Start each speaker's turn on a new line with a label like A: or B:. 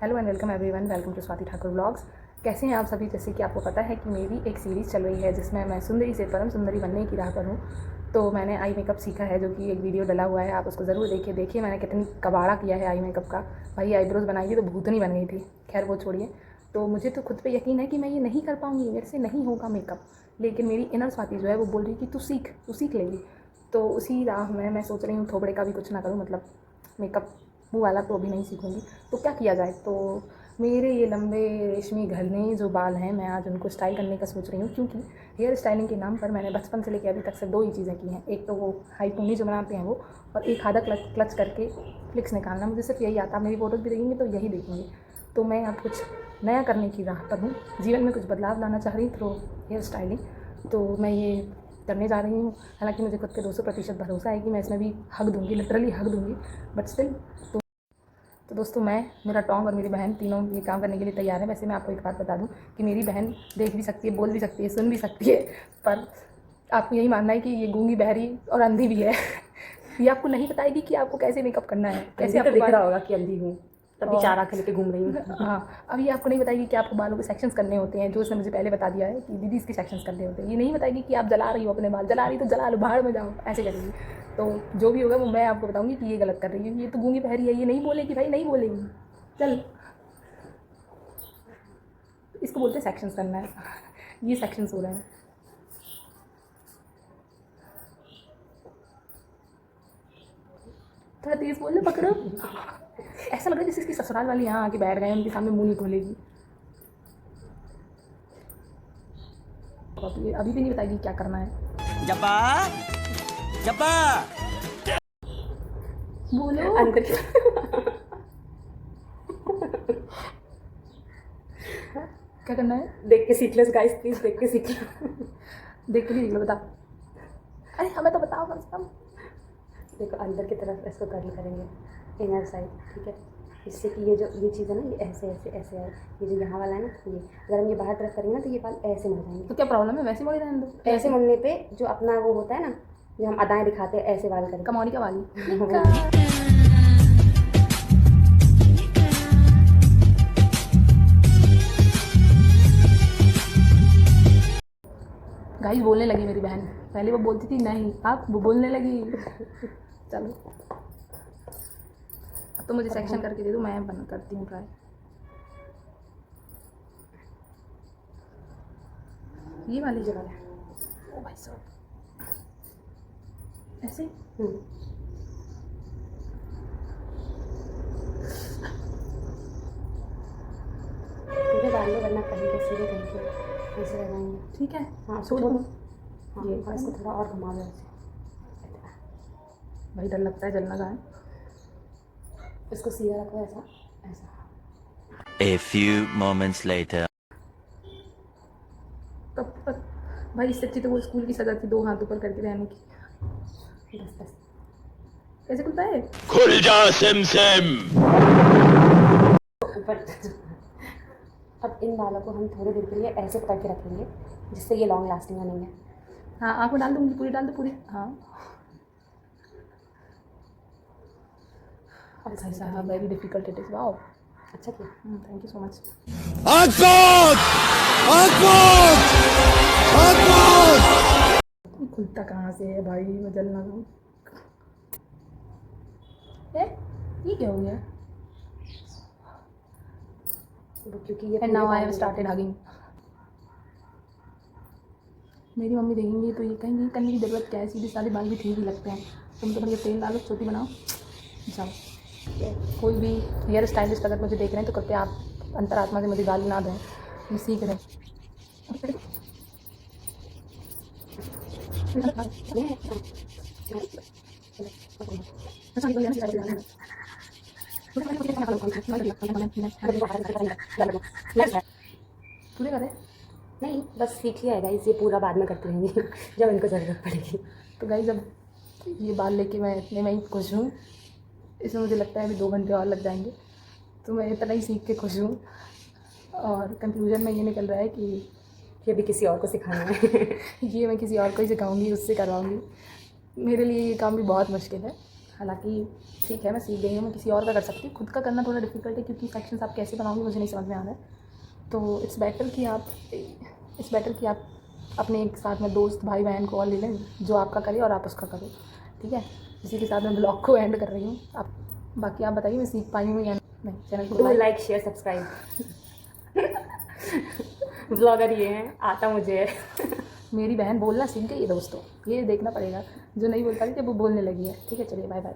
A: Hello and welcome everyone, welcome to Swati Thakur vlogs. कैसे हैं आप सभी? जैसे कि आपको पता है कि मेरी एक सीरीज़ चल रही है जिसमें मैं सुंदरी से परम सुंदरी बनने की राह पर हूँ। तो मैंने आई मेकअप सीखा है, जो कि एक वीडियो डला हुआ है, आप उसको ज़रूर देखिए मैंने कितनी कबाड़ा किया है आई मेकअप का। भाई आईब्रोज बनाई थी तो भूतनी बन गई थी। खैर वो छोड़िए। तो मुझे तो खुद पे यकीन है कि मैं ये नहीं कर पाऊँगी, मेरे से नहीं होगा मेकअप। लेकिन मेरी इनर स्वाति जो है वो बोल रही है कि तू सीख लेगी। तो उसी राह में मैं सोच रही हूँ थोबड़े का भी कुछ ना करूँ, मतलब मेकअप मुँह वाला तो अभी नहीं सीखूँगी। तो क्या किया जाए? तो मेरे ये लंबे रेशमी घने जो बाल हैं, मैं आज उनको स्टाइल करने का सोच रही हूँ, क्योंकि हेयर स्टाइलिंग के नाम पर मैंने बचपन से लेकर अभी तक सिर्फ 2 ही चीज़ें की हैं। एक तो वो हाई पोनी जो बनाते हैं वो, और एक आधा क्लच करके फ्लिक्स निकालना। मुझे सिर्फ यही आता है। मेरी फोटोज़ भी देखेंगे तो यही देखेंगे। तो मैं अब कुछ नया करने की राह पर हूँ, जीवन में कुछ बदलाव लाना चाह रही थ्रू हेयर स्टाइलिंग। तो मैं ये करने जा रही हूँ। हालाँकि मुझे खुद पे 200% भरोसा है कि मैं इसमें भी हक दूँगी, लिटरली हक दूँगी, बट स्टिल। तो दोस्तों, मेरा टॉन्ग और मेरी बहन तीनों ये काम करने के लिए तैयार है। वैसे मैं आपको एक बात बता दूं कि मेरी बहन देख भी सकती है, बोल भी सकती है, सुन भी सकती है, पर आपको यही मानना है कि ये गूंगी, बहरी और अंधी भी है। ये आपको नहीं बताएगी कि आपको कैसे मेकअप करना है, कैसे आपको
B: दिख रहा होगा कि अंधी हूँ, तभी चारा खा लेके घूम रही हूँ।
A: हाँ, अब ये आपको नहीं बताएगी कि आपको बालों के सेक्शंस करने होते हैं, जो उसने मुझे पहले बता दिया है कि दीदी इसके सेक्शंस करने होते हैं। ये नहीं बताएगी कि आप जला रही हो अपने बाल, जला रही तो जला लो, बाहर में जाओ, ऐसे करेगी। तो जो भी होगा वो मैं आपको बताऊंगी कि ये गलत कर रही है, ये तो गूंगी बहरी है, ये नहीं बोलेगी भाई, नहीं बोलेगी। चल, इसको बोलते हैं सेक्शंस करना है। ये सेक्शंस हो रहे हैं। थोड़ा तेज बोल लो, पकड़ो। ऐसा लग रहा है जैसे इसकी ससुराल वाली यहाँ आके बैठ गए, उनके सामने मुंह नहीं खोलेगी। ये अभी भी नहीं बताएगी क्या करना है।
C: जब्बा जब्बा
A: बोलो
B: अंदर
A: क्या करना है?
B: देख के सीख लो गाइस, प्लीज देख के सीख लो।
A: देख के भी देख लो, बता। अरे हमें तो बताओ कम से कम।
B: देखो अंदर की तरफ इसको कर्ल करेंगे, इनर साइड, ठीक है। इससे कि ये चीज़ है ना, ये ऐसे ऐसे ऐसे है। ये जो यहाँ वाला है ना, ये अगर हम ये बाहर तरफ करेंगे ना तो ये बाल ऐसे मुड़ जाएंगे।
A: तो क्या प्रॉब्लम है? वैसे मोड़ी रहने दो।
B: ऐसे मुड़ने पे जो अपना वो होता है ना, जो हम अदाएँ दिखाते हैं, ऐसे बाल करें।
A: कमौनी का वाली। गाइस बोलने लगी मेरी बहन। पहले वो बोलती थी नहीं, अब वो बोलने लगी। चलो, अब तो मुझे सेक्शन करके दे दो, मैं बंद करती हूँ ट्राई। ये वाली जगह है। ओ भाई साहब, ऐसे
B: सीधे बाल लो, वरना कहीं के सीधे कहीं के ऐसे लगाएंगे।
A: ठीक है।
B: हाँ,
A: छोड़ दो।
B: हाँ,
A: ये
B: और इसको थोड़ा और घुमा लो ऐसे।
A: भाई डर लगता है, जलना का है।
B: इसको सीधा रखो, ऐसा ऐसा।
C: A few moments later.
A: तब तक भाई इससे अच्छी तो वो स्कूल की सजा थी, 2 हाथ ऊपर करके रहने की।
B: बस बस।
A: कैसे खुलता है?
C: खुल जा सिम सिम।
B: ऊपर। अब इन बालों को हम थोड़ी देर के लिए ऐसे पकड़ के रखेंगे, जिससे ये लॉन्ग लास्टिंग बनेंगे।
A: हाँ, आँख में डाल दूँगी, पूरी डाल दो, पूरी। हाँ।
B: अब
A: भाई साहब, very difficult it is. Wow,
B: अच्छा किया।
A: Thank you so much. खुलता कहाँ से है भाई? मैं जल ना जाऊँ। ये क्या हो गया?
B: क्योंकि ये
A: and now I have started hugging. मेरी मम्मी देखेंगी तो ये कहेंगी करने की ज़रूरत क्या है, सीधे साधे बाल भी ठीक ही लगते हैं। तुम तो बढ़िया तेल डालो, छोटी बनाओ, जाओ। कोई भी हेयर स्टाइलिस्ट अगर मुझे देख रहे हैं तो कृपया आप अंतरात्मा से मुझे गाली ना दें, मैं सीख रहे हैं। पूरे करें?
B: नहीं, बस सीख लिया है गाइस, ये पूरा बाद में करते रहेंगे जब इनको ज़रूरत पड़ेगी।
A: तो गाइस, अब ये बाल लेके मैं इतने में ही खुश हूँ। इसमें मुझे लगता है अभी 2 घंटे और लग जाएंगे, तो मैं इतना ही सीख के खुश हूँ। और कंक्लूजन में ये निकल रहा है कि
B: ये भी किसी और को सिखाना है।
A: ये मैं किसी और को ही सिखाऊंगी, उससे करवाऊंगी। मेरे लिए ये काम भी बहुत मुश्किल है। हालांकि ठीक है, मैं सीख गई हूँ, मैं किसी और का कर सकती हूँ, खुद का करना थोड़ा डिफिकल्ट है क्योंकि सेक्शंस आप कैसे बनाओगे मुझे नहीं समझ में आ रहा है। तो इट्स बेटर कि आप अपने एक साथ में दोस्त भाई बहन को और ले लें जो आपका करे और आप उसका करो, ठीक है। इसी के साथ मैं ब्लॉग को एंड कर रही हूँ। आप बाकी आप बताइए मैं सीख पाई हूँ या नहीं। चैनल को
B: do like share subscribe. Blogger ये हैं, आता मुझे है।
A: मेरी बहन बोलना सीख गई है दोस्तों, ये देखना पड़ेगा, जो नहीं बोल पा रही थी वो बोलने लगी है, ठीक है। चलिए बाय बाय।